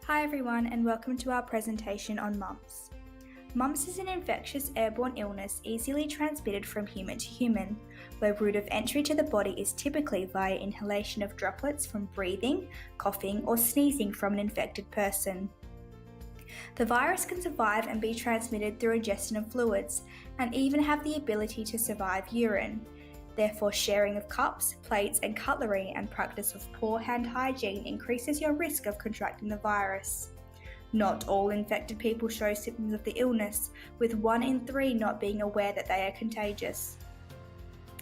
Hi everyone and welcome to our presentation on mumps. Mumps is an infectious airborne illness easily transmitted from human to human, where route of entry to the body is typically via inhalation of droplets from breathing, coughing or sneezing from an infected person. The virus can survive and be transmitted through ingestion of fluids and even have the ability to survive urine. Therefore, sharing of cups, plates and cutlery and practice of poor hand hygiene increases your risk of contracting the virus. Not all infected people show symptoms of the illness, with 1 in 3 not being aware that they are contagious.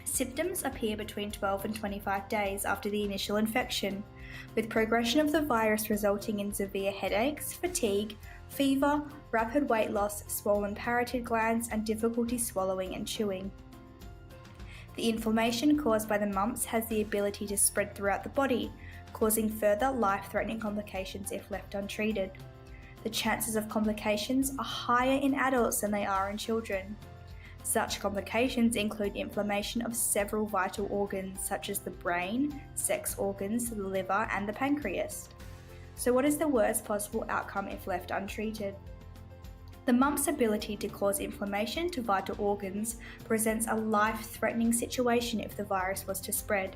Symptoms appear between 12 and 25 days after the initial infection, with progression of the virus resulting in severe headaches, fatigue, fever, rapid weight loss, swollen parotid glands and difficulty swallowing and chewing. The inflammation caused by the mumps has the ability to spread throughout the body, causing further life-threatening complications if left untreated. The chances of complications are higher in adults than they are in children. Such complications include inflammation of several vital organs such as the brain, sex organs, the liver and the pancreas. So what is the worst possible outcome if left untreated? The mumps' ability to cause inflammation to vital organs presents a life-threatening situation if the virus was to spread.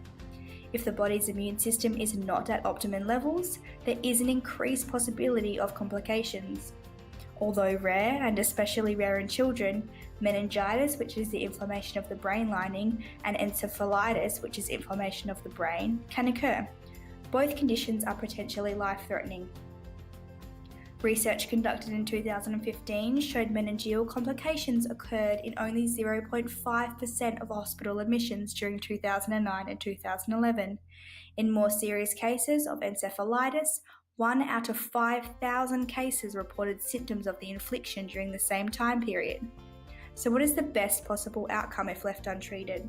If the body's immune system is not at optimum levels, there is an increased possibility of complications. Although rare, and especially rare in children, meningitis, which is the inflammation of the brain lining, and encephalitis, which is inflammation of the brain, can occur. Both conditions are potentially life-threatening. Research conducted in 2015 showed meningeal complications occurred in only 0.5% of hospital admissions during 2009 and 2011. In more serious cases of encephalitis, 1 out of 5,000 cases reported symptoms of the infliction during the same time period. So what is the best possible outcome if left untreated?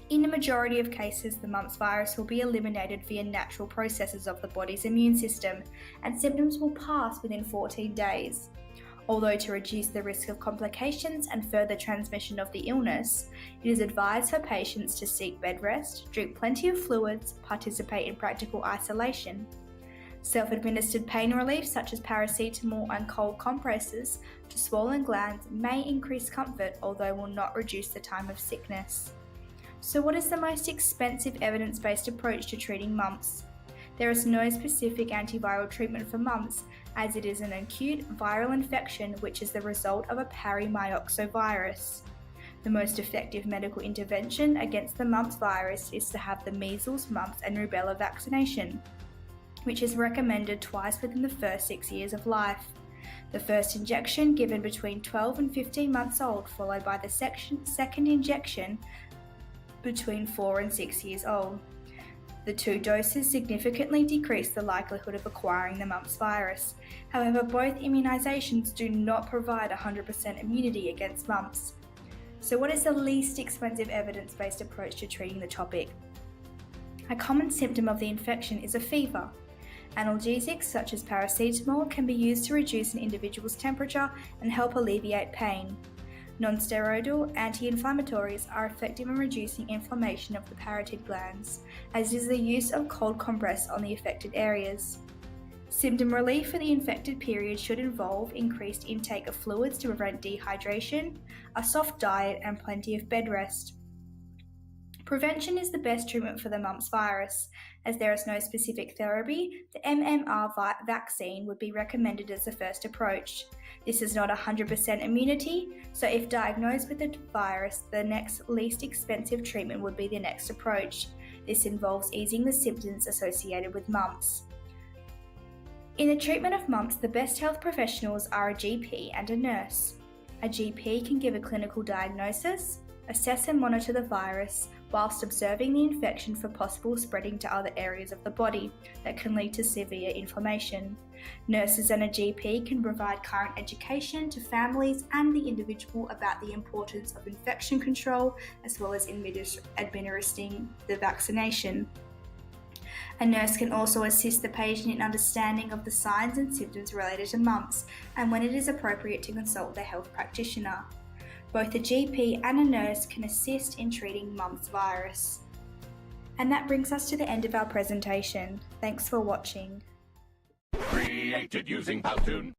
In a majority of cases, the mumps virus will be eliminated via natural processes of the body's immune system, and symptoms will pass within 14 days. Although to reduce the risk of complications and further transmission of the illness, it is advised for patients to seek bed rest, drink plenty of fluids, participate in practical isolation. Self-administered pain relief such as paracetamol and cold compresses to swollen glands may increase comfort, although will not reduce the time of sickness. So what is the most expensive evidence-based approach to treating mumps? There is no specific antiviral treatment for mumps, as it is an acute viral infection which is the result of a paramyxovirus. The most effective medical intervention against the mumps virus is to have the measles, mumps and rubella vaccination, which is recommended twice within the first 6 years of life. The first injection given between 12 and 15 months old, followed by the second injection between 4 and 6 years old. The 2 doses significantly decrease the likelihood of acquiring the mumps virus. However, both immunisations do not provide 100% immunity against mumps. So what is the least expensive evidence-based approach to treating the topic? A common symptom of the infection is a fever. Analgesics such as paracetamol can be used to reduce an individual's temperature and help alleviate pain. Non-steroidal anti-inflammatories are effective in reducing inflammation of the parotid glands, as is the use of cold compress on the affected areas. Symptom relief for the infected period should involve increased intake of fluids to prevent dehydration, a soft diet and plenty of bed rest. Prevention is the best treatment for the mumps virus. As there is no specific therapy, the MMR vaccine would be recommended as the first approach. This is not 100% immunity, so if diagnosed with the virus, the next least expensive treatment would be the next approach. This involves easing the symptoms associated with mumps. In the treatment of mumps, the best health professionals are a GP and a nurse. A GP can give a clinical diagnosis, assess and monitor the virus, whilst observing the infection for possible spreading to other areas of the body that can lead to severe inflammation. Nurses and a GP can provide current education to families and the individual about the importance of infection control, as well as administering the vaccination. A nurse can also assist the patient in understanding of the signs and symptoms related to mumps and when it is appropriate to consult their health practitioner. Both a GP and a nurse can assist in treating mumps virus. And that brings us to the end of our presentation. Thanks for watching. created using Powtoon.